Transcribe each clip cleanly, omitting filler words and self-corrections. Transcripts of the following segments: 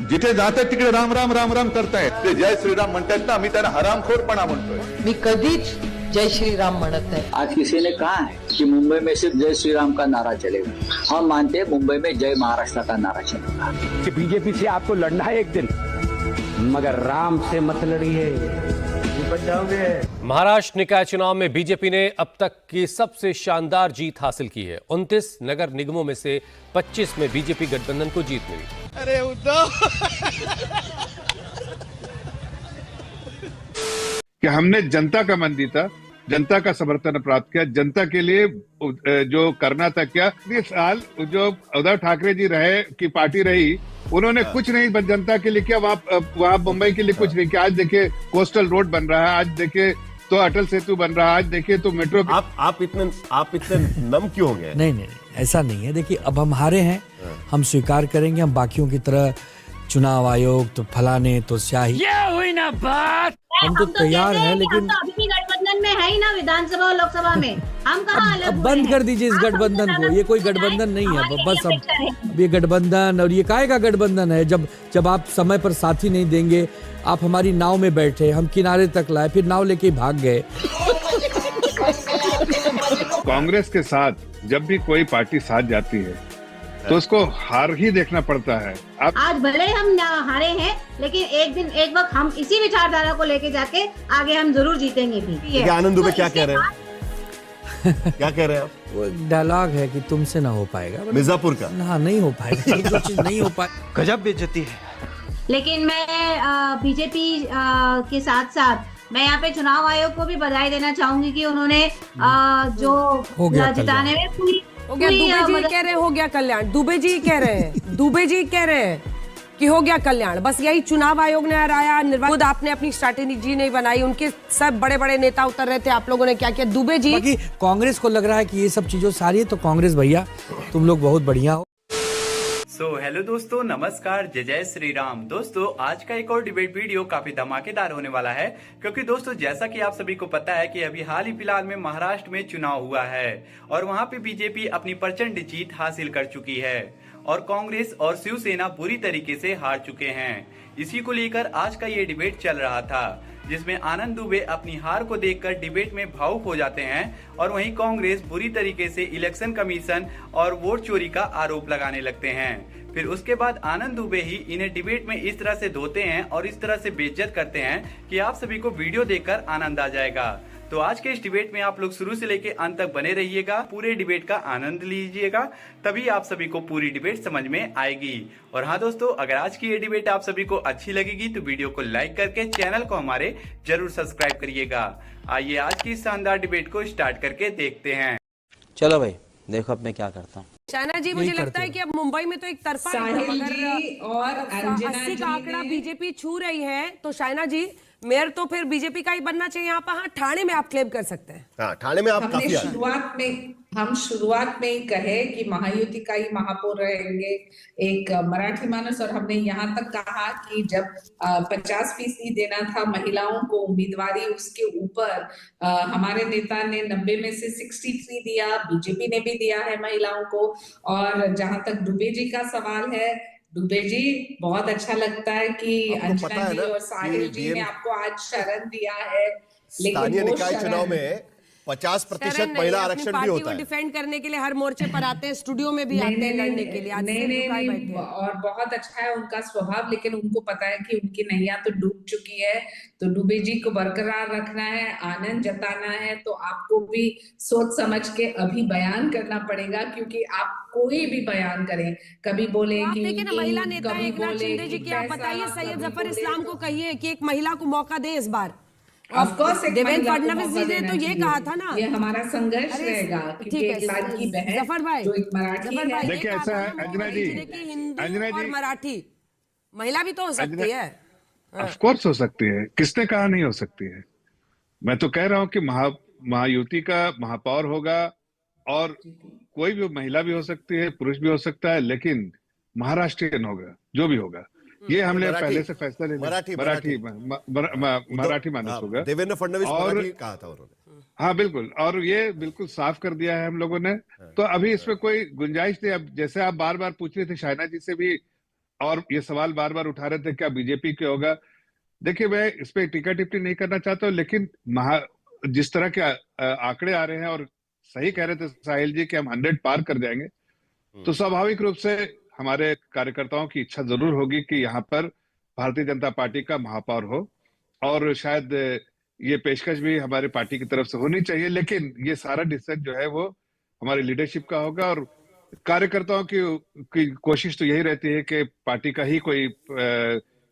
जिथे जातात तिकडे राम राम राम राम करतायत. ते जय श्रीराम म्हणतात ना, आम्ही त्यांना हरामखोरपणा म्हणतोय. मी कधीच जय श्री राम म्हणत नाही. आज किसी ने कहा है कि मुंबई में सिर्फ जय श्री राम का नारा चलेगा. हम मानते हैं मुंबई में जय महाराष्ट्र का नारा चलेगा. बीजेपी से आपको लड़ना है एक दिन, मगर राम से मत लड़िए, बच जाओगे. महाराष्ट्र निकाय चुनाव में बीजेपी ने अब तक की सबसे शानदार जीत हासिल की है. 29 नगर निगमों में से 25 में बीजेपी गठबंधन को जीत मिली. अरे उद्धव कि हमने जनता का मन जीता, जनता का समर्थन प्राप्त किया, जनता के लिए जो करना था किया. इस साल जो उद्धव ठाकरे जी रहे की पार्टी रही, उन्होंने कुछ नहीं जनता के लिए किया. वहाँ मुंबई के लिए कुछ नहीं किया. आज देखिए कोस्टल रोड बन रहा है, आज देखिए तो अटल सेतु बन रहा है, आज देखिए तो मेट्रो. आप इतने नम क्यों हो गए? नहीं, ऐसा नहीं है. देखिए अब हम हारे हैं, हम स्वीकार करेंगे. हम बाकियों की तरह चुनाव आयोग तो फलाने तो स्याही, ये हुई ना बात. हम तो तैयार हैं, लेकिन अभी भी गठबंधन में है ही ना, विधानसभा और लोकसभा में. हम कहाँ अलग अब बंद कर दीजिए इस गठबंधन को. ये कोई गठबंधन नहीं है. बस अब ये गठबंधन, और ये काहे का गठबंधन है जब आप समय पर साथी नहीं देंगे. आप हमारी नाव में बैठे, हम किनारे तक लाए, फिर नाव लेके भाग गए. कांग्रेस के साथ जब भी कोई पार्टी साथ जाती है तो उसको हार ही देखना पड़ता है. आज भले हम हारे हैं, लेकिन एक वक्त हम इसी विचारधारा को लेके जाके आगे हम जरूर जीतेंगे भी. आनंद दुबे क्या कह रहे हैं? क्या कह रहे हैं आप? वो डायलॉग है कि तुमसे ना हो पाएगा. मिर्जापुर का ना नहीं हो पाएगा. जो चीज नहीं हो पाए, गजब बेइज्जती है. लेकिन मैं बीजेपी के साथ साथ मैं यहाँ पे चुनाव आयोग को भी बधाई देना चाहूंगी कि उन्होंने जो जिताने में पूरी हो गया. दुबे जी कह रहे हो गया कल्याण. दुबे जी कह रहे हैं कि हो गया कल्याण. बस यही चुनाव आयोग ने हराया. खुद आपने अपनी स्ट्रैटेजी नहीं बनाई. उनके सब बड़े बड़े नेता उतर रहे थे, आप लोगों ने क्या किया? दुबे जी. बाकी कांग्रेस को लग रहा है कि ये सब चीजों सारी है, तो कांग्रेस भैया तुम लोग बहुत बढ़िया हो. हेलो दोस्तों, नमस्कार, जय जय श्री राम. दोस्तों आज का एक और डिबेट वीडियो काफी धमाकेदार होने वाला है, क्योंकि दोस्तों जैसा कि आप सभी को पता है कि अभी हाल ही फिलहाल में महाराष्ट्र में चुनाव हुआ है और वहां पे बीजेपी अपनी प्रचंड जीत हासिल कर चुकी है और कांग्रेस और शिवसेना बुरी तरीके से हार चुके हैं. इसी को लेकर आज का ये डिबेट चल रहा था, जिसमें आनंद दुबे अपनी हार को देखकर डिबेट में भावुक हो जाते हैं और वहीं कांग्रेस बुरी तरीके से इलेक्शन कमीशन और वोट चोरी का आरोप लगाने लगते हैं. फिर उसके बाद आनंद दुबे ही इन्हें डिबेट में इस तरह से धोते हैं और इस तरह से बेइज्जत करते हैं कि आप सभी को वीडियो देखकर आनंद आ जाएगा. तो आज के इस डिबेट में आप लोग शुरू से लेके अंत तक बने रहिएगा, पूरे डिबेट का आनंद लीजिएगा, तभी आप सभी को पूरी डिबेट समझ में आएगी. और हाँ दोस्तों, अगर आज की ये डिबेट आप सभी को अच्छी लगेगी तो वीडियो को लाइक करके चैनल को हमारे जरूर सब्सक्राइब करिएगा. आइए आज की शानदार डिबेट को स्टार्ट करके देखते हैं. चलो भाई देखो अब मैं क्या करता हूँ. शायना जी, मुझे लगता है कि अब मुंबई में तो एक तरफा और 80 का आंकड़ा बीजेपी छू रही है, तो शायना जी मेयर तो फिर बीजेपी का ही बनना चाहिए यहाँ पर. हाँ, ठाणे में आप क्लेम कर सकते हैं. हाँ, ठाणे में आप काफी शुरुआत में ही कहे कि महायुति का ही महापौर रहेंगे एक मराठी मानस, और हमने यहाँ तक कहा कि जब 50% देना था महिलाओं को उम्मीदवारी, उसके ऊपर हमारे नेता ने 90 में से 63 दिया, बीजेपी ने भी दिया है महिलाओं को. और जहां तक दुबे जी का सवाल है, दुबे जी बहुत अच्छा लगता है कि अंजना जी और साहिल जी ने आपको आज शरण दिया है, स्थानीय निकाय चुनाव में 50% महिला आरक्षण भी होता है. डिफेंड करने के लिए हर मोर्चे पर आते हैं, स्टूडियो में भी आते हैं लड़ने के लिए. नहीं, और बहुत अच्छा है उनका स्वभाव, लेकिन उनको पता है कि उनकी नैया तो डूब चुकी है, तो दुबे जी को बरकरार रखना है, आनंद जताना है, तो आपको भी सोच समझ के अभी बयान करना पड़ेगा. क्योंकि आप कोई भी बयान करें, कभी बोले कि महिला नेता एकनाथ शिंदे जी की, आप बताइए सैयद जफर इस्लाम को कहिए कि एक महिला को मौका दे इस बार. देवेंद्र फडणवीस जी ने तो ये कहा था ना, ये हमारा संघर्ष रहेगा. ठीक है जफर भाई, जो एक मराठी है, देखिए ऐसा है अंजना जी, हिंदी और मराठी महिला भी तो हो सकती है. ऑफ कोर्स हो सकती है, किसने कहा नहीं हो सकती है. मैं तो कह रहा हूँ कि महायुति का महापौर होगा और कोई भी महिला भी हो सकती है, पुरुष भी हो सकता है, लेकिन महाराष्ट्रियन होगा जो भी होगा. ये हमने पहले से फैसला ले लिया. मराठी मानस होगा. देवेंद्र फडणवीस मराठी कहा था उन्होंने. हाँ बिल्कुल, और ये बिल्कुल साफ कर दिया है हम लोगों ने. तो अभी इसमें कोई गुंजाइश नहीं. अब जैसे आप बार बार पूछ रहे थे शायना जी से भी, और ये सवाल बार बार उठा रहे थे क्या बीजेपी के होगा। देखिए, मैं इस पे टीका टिप्पणी नहीं करना चाहता हूँ, लेकिन जिस तरह के आंकड़े आ रहे हैं, और सही कह रहे थे साहिल जी कि हम 100 पार कर जाएंगे, तो स्वाभाविक रूप से हमारे कार्यकर्ताओं की इच्छा जरूर होगी कि यहाँ पर भारतीय जनता पार्टी का महापौर हो, और शायद ये पेशकश भी हमारी पार्टी की तरफ से होनी चाहिए। लेकिन ये सारा डिसीजन जो है वो हमारी लीडरशिप का होगा, और कार्यकर्ताओं की कोशिश तो यही रहती है कि पार्टी का ही कोई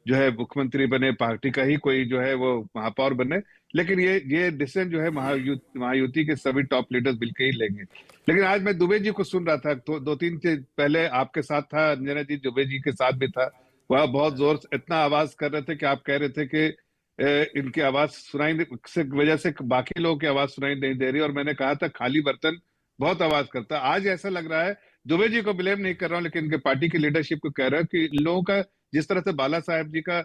जो है मुख्यमंत्री बने, पार्टी का ही कोई जो है वो महापौर बने। लेकिन ये डिसीजन जो है महायुति के सभी टॉप लीडर्स मिलकर ही लेंगे। लेकिन आज मैं दुबे जी को सुन रहा था, तो 2-3 दिन पहले आपके साथ था, अंजना जी दुबे जी के साथ भी था, वह बहुत जोर से इतना आवाज कर रहे थे कि आप कह रहे थे कि इनकी आवाज सुनाई से वजह से बाकी लोगों की आवाज सुनाई नहीं दे रही, और मैंने कहा था खाली बर्तन बहुत आवाज करता। आज ऐसा लग रहा है, दुबे जी को ब्लेम नहीं कर रहा हूं, लेकिन इनके पार्टी की लीडरशिप को कह रहा है कि लोगों का जिस तरह से बाला साहेब जी का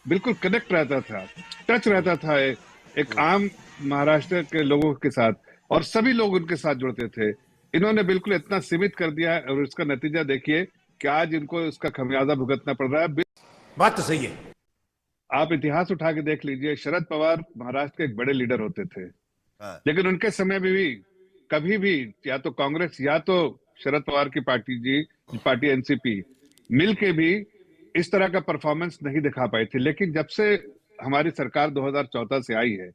बिल्कुल कनेक्ट रहता था, टच रहता था एक आम महाराष्ट्र के लोगों के साथ, और सभी लोग उनके साथ जुड़ते थे, इन्होंने बिल्कुल इतना सीमित कर दिया है। और इसका नतीजा देखिए कि आज इनको इसका खमियाजा भुगतना पड़ रहा है। बात तो सही है। आप इतिहास उठा के देख लीजिए, शरद पवार महाराष्ट्र के एक बड़े लीडर होते थे, लेकिन उनके समय में भी कभी भी या तो कांग्रेस या तो शरद पवार की पार्टी एनसीपी मिलके भी इस तरह का परफॉर्मेंस नहीं दिखा पाई थी। लेकिन जब से हमारी सरकार 2014 से आई है,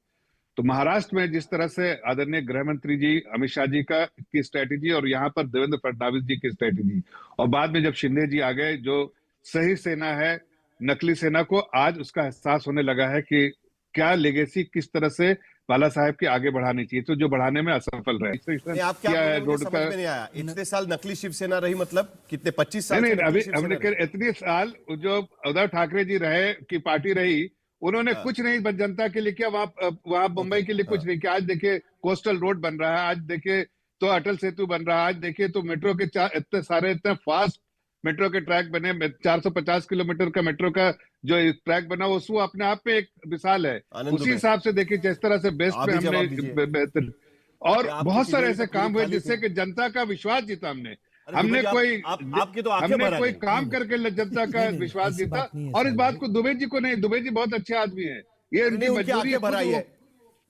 तो महाराष्ट्र में जिस तरह से आदरणीय गृह मंत्री जी अमित शाह जी की स्ट्रेटेजी, और यहाँ पर देवेंद्र फडणवीस जी की स्ट्रेटेजी, और बाद में जब शिंदे जी आ गए, जो सही सेना है नकली सेना को आज उसका एहसास होने लगा है कि क्या लेगेसी किस तरह से बाला साहेब के आगे बढ़ानी चाहिए, तो जो बढ़ाने में असफल रहे। आप क्या रोड समझ में नहीं आया, इतने साल नकली शिवसेना रही, मतलब कितने 25 साल? नहीं, अभी हमने इतने साल जो उद्धव ठाकरे जी रहे की पार्टी रही, उन्होंने कुछ नहीं जनता के लिए किया, वहां मुंबई के लिए कुछ नहीं किया। आज देखिए कोस्टल रोड बन रहा है, आज देखिए तो अटल सेतु बन रहा है, आज देखिए तो मेट्रो के इतने फास्ट मेट्रो के ट्रैक बने, 450 किलोमीटर का मेट्रो का जो ट्रैक बना, वो अपने आप में एक मिसाल है। उसी हिसाब से देखिए जिस तरह से बेस्ट पे हमने बेहतर, और बहुत सारे ऐसे काम हुए जिससे कि जनता का विश्वास जीता हमने कोई काम करके जनता का विश्वास जीता। और इस बात को दुबे जी को नहीं, दुबे जी बहुत अच्छे आदमी है, ये उनकी मजबूरी है,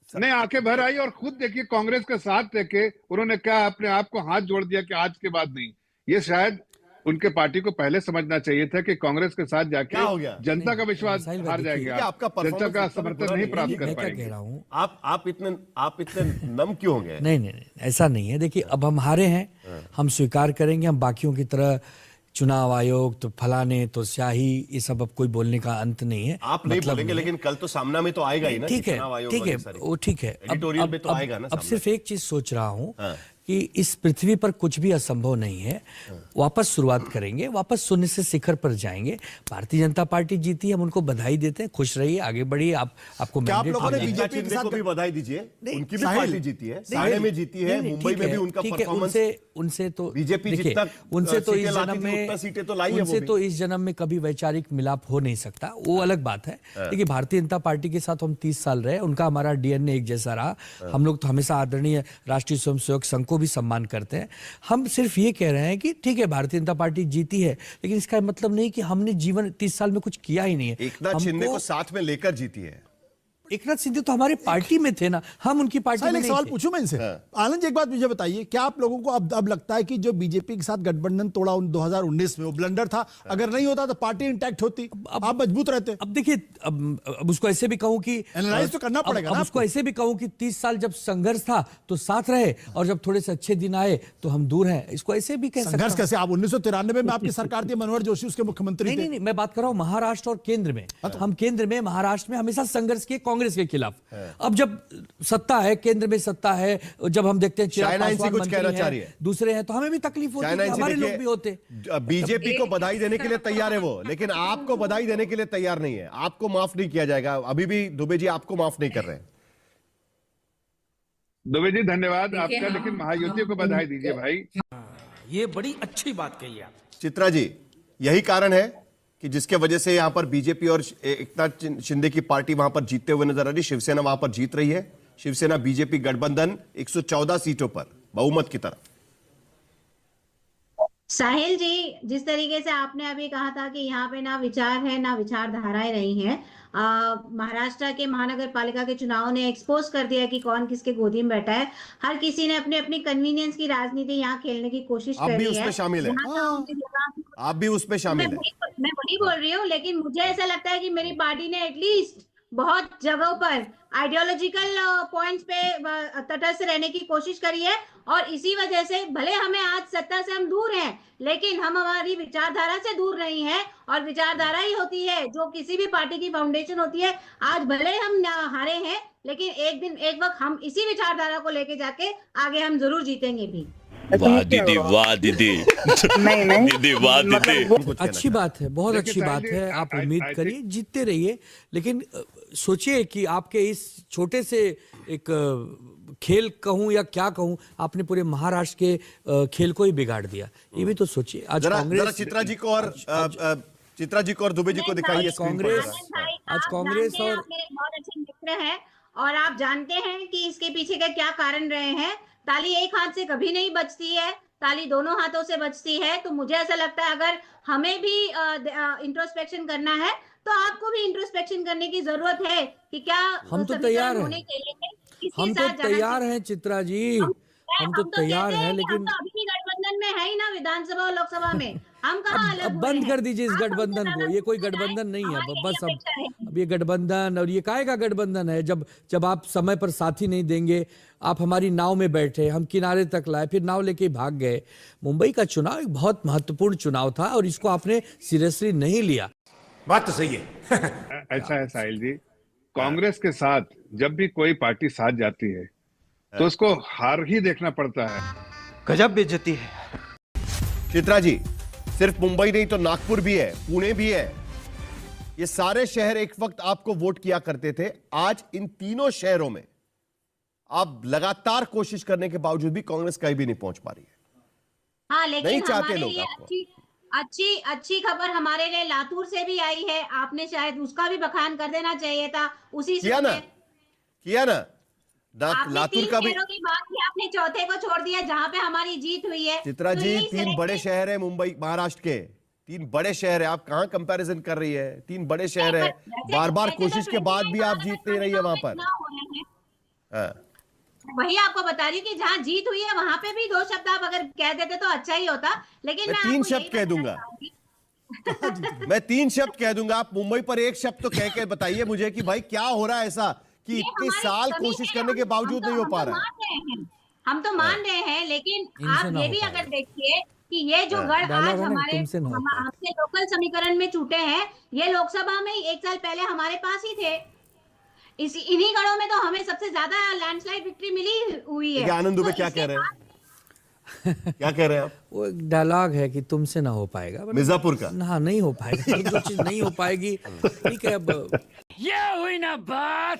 नहीं आंखें भर आई। और खुद देखिए कांग्रेस का साथ देके उन्होंने क्या अपने आप को हाथ जोड़ दिया कि आज के बाद नहीं। ये शायद उनके पार्टी को पहले समझना चाहिए था कि कांग्रेस के साथ जाके जनता का विश्वास हार जाएंगे, जनता का समर्थन नहीं प्राप्त कर पाएंगे। आप इतने नम क्यों हो गए? नहीं, ऐसा नहीं है। देखिए, अब हम हारे हैं, हम स्वीकार करेंगे, हम बाकियों की तरह चुनाव आयोग तो फलाने तो स्याही, ये सब अब कोई बोलने का अंत नहीं है। आप नहीं बोलेंगे, लेकिन कल तो सामना में तो आएगा ही ना। ठीक है, वो ठीक है। एडिटोरियल पे तो आएगा ना। अब सिर्फ एक चीज सोच रहा हूँ कि इस पृथ्वी पर कुछ भी असंभव नहीं है। वापस शुरुआत करेंगे, वापस शून्य से शिखर पर जाएंगे। भारतीय जनता पार्टी जीती, हम उनको बधाई देते हैं, खुश रहिए, आगे बढ़िए। आपको आप लोगों ने बीजेपी के साथ भी बधाई दीजिए, उनकी भी पार्टी जीती है, सारे में जीती है, मुंबई में भी उनका परफॉर्मेंस। उनसे तो बीजेपी जितना उनसे तो इस जन्म में सीटें तो लाई है, उनसे तो इस जन्म में कभी वैचारिक मिलाप हो नहीं सकता, वो अलग बात है। देखिए, भारतीय जनता पार्टी के साथ हम 30 साल रहे, उनका हमारा डीएनए एक जैसा रहा। हम लोग तो हमेशा आदरणीय राष्ट्रीय स्वयंसेवक संघ को भी सम्मान करते हैं। हम सिर्फ ये कह रहे हैं कि ठीक है, भारतीय जनता पार्टी जीती है, लेकिन इसका मतलब नहीं कि हमने जीवन 30 साल में कुछ किया ही नहीं है। एकनाथ शिंदे को साथ में लेकर जीती है। एकनाथ शिंदे तो हमारी पार्टी में थे ना, हम उनकी पार्टी में नहीं थे। सवाल पूछूं मैं इनसे, आनंद जी एक बात मुझे बताइए, क्या आप लोगों को अब लगता है कि जो बीजेपी के साथ गठबंधन तोड़ा 2019 में वो ब्लंडर था? अगर नहीं होता तो पार्टी इंटैक्ट होती, आप मजबूत रहते। अब देखिए, अब उसको ऐसे भी कहूं कि एनालाइज तो करना पड़ेगा ना। उसको ऐसे भी कहूं कि 30 साल जब संघर्ष था तो साथ रहे, और जब थोड़े से अच्छे दिन आए तो हम दूर हैं। इसको ऐसे भी कह सकते हैं। संघर्ष कैसे? आप 1993 में आपकी सरकार थी, मनोहर जोशी उसके मुख्यमंत्री थे। नहीं, मैं बात कर रहा हूं महाराष्ट्र और केंद्र में। हम केंद्र में, महाराष्ट्र में हमेशा संघर्ष किए कांग्रेस के खिलाफ। अब जब सत्ता है, केंद्र में सत्ता है, जब हम देखते हैं कुछ कहना चाह रही है, दूसरे हैं, तो हमें भी तकलीफ होती है, हमारे लोग भी होते। बीजेपी को बधाई देने के लिए तैयार है वो, लेकिन आपको बधाई देने के लिए तैयार नहीं है। आपको माफ नहीं किया जाएगा। अभी भी दुबे जी आपको माफ नहीं कर रहे हैं। दुबे जी धन्यवाद आपका, लेकिन महायुति को बधाई दीजिए भाई। ये बड़ी अच्छी बात कही आप। चित्रा जी, यही कारण है कि जिसके वजह से यहां पर बीजेपी और एकनाथ शिंदे की पार्टी वहां पर जीतते हुए नजर आ रही, शिवसेना वहां पर जीत रही है। शिवसेना बीजेपी गठबंधन 114 सीटों पर बहुमत की तरफ। साहिल जी, जिस तरीके से आपने अभी कहा था कि यहाँ पे ना विचार है ना विचारधाराएं रही हैं, महाराष्ट्र के महानगर पालिका के चुनाव ने एक्सपोज कर दिया कि कौन किसके गोदी में बैठा है। हर किसी ने अपनी अपनी कन्वीनियंस की राजनीति यहाँ खेलने की कोशिश आप भी करी उसमें है। शामिल है, आप भी उसमें शामिल है। मैं वही बोल रही हूँ, लेकिन मुझे ऐसा लगता है कि मेरी पार्टी ने एटलीस्ट बहुत जगहों पर आइडियोलॉजिकल पॉइंट्स पे तटस्थ रहने की कोशिश करी है, और इसी वजह से भले हमें आज सत्ता से हम दूर हैं, लेकिन हम हमारी विचारधारा से दूर नहीं हैं, और विचारधारा ही होती है जो किसी भी पार्टी की फाउंडेशन होती है। आज भले हम हारे हैं, लेकिन एक दिन एक वक्त हम इसी विचारधारा को लेके जाके आगे हम जरूर जीतेंगे भी। वाह दीदी, वाह दीदी, नहीं दीदी, वाह दीदी। अच्छी बात है, बहुत अच्छी बात है। आप उम्मीद करिए, जीतते रहिए, लेकिन सोचिए कि आपके इस छोटे से एक खेल कहूं या क्या कहूं, आपने पूरे महाराष्ट्र के खेल को ही बिगाड़ दिया। ये भी तो सोचिए। आज कांग्रेस, चित्रा जी को और दुबे जी को दिखाइए। कांग्रेस आज कांग्रेस और बहुत अच्छे मित्र हैं, और आप जानते हैं कि इसके पीछे का क्या कारण रहे हैं। ताली एक हाथ से कभी नहीं बजती है, ताली दोनों हाथों से बजती है। तो मुझे ऐसा लगता है अगर हमें भी इंट्रोस्पेक्शन करना है, तो आपको भी इंट्रोस्पेक्शन करने की जरूरत है कि क्या हम तो तैयार हैं, हम तो तैयार हैं चित्रा जी, हम तो तैयार हैं, लेकिन अभी भी गठबंधन में है ही ना, विधानसभा और लोकसभा में। हम कहाँ अलग अब बंद कर दीजिए इस गठबंधन को। ये कोई गठबंधन नहीं है, बस अब ये गठबंधन, और ये काहे का गठबंधन है जब आप समय पर साथी नहीं देंगे। आप हमारी नाव में बैठे, हम किनारे तक लाए, फिर नाव लेके भाग गए। मुंबई का चुनाव एक बहुत महत्वपूर्ण चुनाव था, और इसको आपने सीरियसली नहीं लिया। बात तो सही है। ऐसा है साहिल जी, कांग्रेस के साथ जब भी कोई पार्टी साथ जाती है तो उसको हार ही देखना पड़ता है। गजब बेइज्जती है। चित्रा जी, सिर्फ मुंबई नहीं तो नागपुर भी है, पुणे भी है। ये सारे शहर एक वक्त आपको वोट किया करते थे। आज इन तीनों शहरों में आप लगातार कोशिश करने के बावजूद भी कांग्रेस कहीं भी नहीं पहुंच पा रही है। हाँ, लेकिन नहीं चाहते हमारे लोग लिए आपको। अच्छी खबर हमारे लिए लातूर से भी आई है। आपने शायद उसका भी बखान कर देना चाहिए था। उसी से किया ना लातूर का भी। की बात की, आपने चौथे को छोड़ दिया जहां पे हमारी जीत हुई है। चित्रा जी, 3 बड़े शहर है मुंबई महाराष्ट्र के, 3 बड़े शहर है। आप कहां कंपैरिजन कर रही है? 3 बड़े शहर है, बार बार कोशिश के बाद भी आप जीत नहीं रही है वहां पर। वही आपको बता रही हूँ कि जहाँ जीत हुई है वहां पे भी 2 शब्द आप अगर कह देते तो अच्छा ही होता, लेकिन मैं 3 शब्द कह दूंगा। मैं 3 शब्द कह दूंगा, आप मुंबई पर 1 शब्द तो कह के बताइए मुझे कि भाई क्या हो रहा है ऐसा कि 21 साल कोशिश करने के बावजूद नहीं हो पा रहा है। हम तो मान रहे हैं, लेकिन आप ये भी अगर देखिए कि ये जो गढ़ आज हमारे हमसे लोकल समीकरण में छूटे हैं, ये लोकसभा में 1 साल पहले हमारे पास ही थे। इन्हीं गढ़ों में तो हमें सबसे ज्यादा लैंडस्लाइड विक्ट्री मिली हुई है। आनंद दुबे क्या कह रहे हैं? क्या कह रहे हैं आप? वो एक डायलॉग है कि तुमसे ना हो पाएगा, मिर्जापुर का। हाँ, नहीं हो पाएगा। जो चीज नहीं हो पाएगी, ठीक है। अब ये हुई ना बात।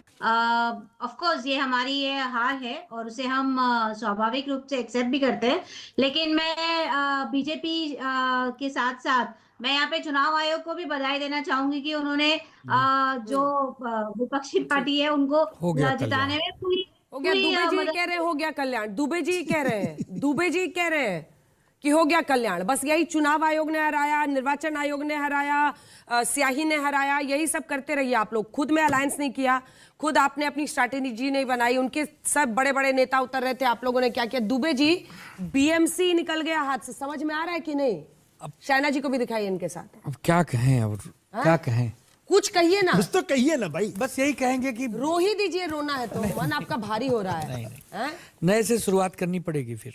ऑफ कोर्स ये हमारी ये हार है, और उसे हम स्वाभाविक रूप से एक्सेप्ट भी करते हैं। लेकिन मैं बीजेपी के साथ साथ मैं यहाँ पे चुनाव आयोग को भी बधाई देना चाहूंगी कि उन्होंने जो विपक्षी पार्टी है उनको जिताने में पूरी हो गया। दुबे जी कह रहे हो गया कल्याण, दुबे जी कह रहे हैं, दुबे जी कह रहे हैं कि हो गया कल्याण। बस यही चुनाव आयोग ने हराया, निर्वाचन आयोग ने हराया, स्याही ने हराया, यही सब करते रहिए आप लोग। खुद में अलायंस नहीं किया, खुद आपने अपनी स्ट्रैटेजी नहीं बनाई। उनके सब बड़े बड़े नेता उतर रहे थे, आप लोगों ने क्या किया? दुबे जी, बीएमसी निकल गया हाथ से, समझ में आ रहा है कि नहीं? अब शायना जी को भी दिखाइए इनके साथ। अब क्या कहें, और क्या कहें? कुछ कहिए ना, कुछ तो कहिए ना भाई। बस यही कहेंगे कि रो ही दीजिए, रोना है तो मन आपका भारी हो रहा है। नए से शुरुआत करनी पड़ेगी। फिर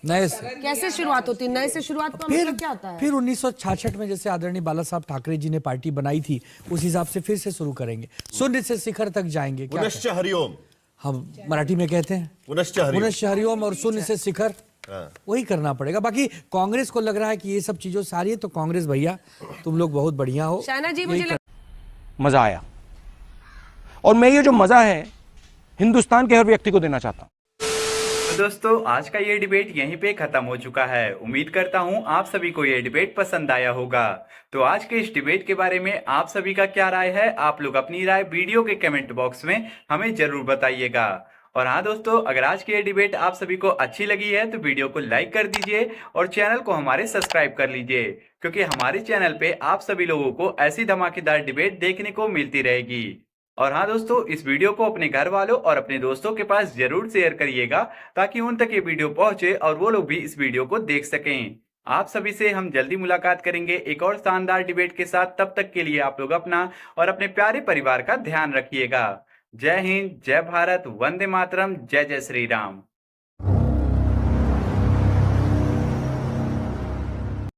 नए से कैसे शुरुआत होती है? नए से शुरुआत का मतलब क्या होता है? फिर 1966 में जैसे आदरणीय बाला साहब ठाकरे जी ने पार्टी बनाई थी, उस हिसाब से फिर से शुरू करेंगे, शून्य से शिखर तक जाएंगे। पुनश्च हरिओम हम मराठी में कहते हैं, पुनश्च हरिओम, और शून्य से शिखर, वही करना पड़ेगा। बाकी कांग्रेस को लग रहा है कि ये सब चीजों सारी है, तो कांग्रेस भैया तुम लोग बहुत बढ़िया हो। शायना जी, मुझे मजा आया, और मैं ये जो मजा है हिंदुस्तान के हर व्यक्ति को देना चाहता हूँ। तो दोस्तों, आज का ये डिबेट यहीं पे खत्म हो चुका है। उम्मीद करता हूँ आप सभी को ये डिबेट पसंद आया होगा। तो आज के इस डिबेट के बारे में आप सभी का क्या राय है? आप लोग अपनी राय वीडियो के कमेंट बॉक्स में हमें जरूर बताइएगा। और हाँ दोस्तों, अगर आज की ये डिबेट आप सभी को अच्छी लगी है तो वीडियो को लाइक कर दीजिए और चैनल को हमारे सब्सक्राइब कर लीजिए, क्योंकि हमारे चैनल पे आप सभी लोगों को ऐसी धमाकेदार डिबेट देखने को मिलती रहेगी। और हाँ दोस्तों, इस वीडियो को अपने घर वालों और अपने दोस्तों के पास जरूर शेयर करिएगा ताकि उन तक ये वीडियो पहुंचे और वो लोग भी इस वीडियो को देख सकें। आप सभी से हम जल्दी मुलाकात करेंगे एक और शानदार डिबेट के साथ। तब तक के लिए आप लोग अपना और अपने प्यारे परिवार का ध्यान रखिएगा। जय हिंद, जय भारत, वंदे मातरम, जय जय श्री राम।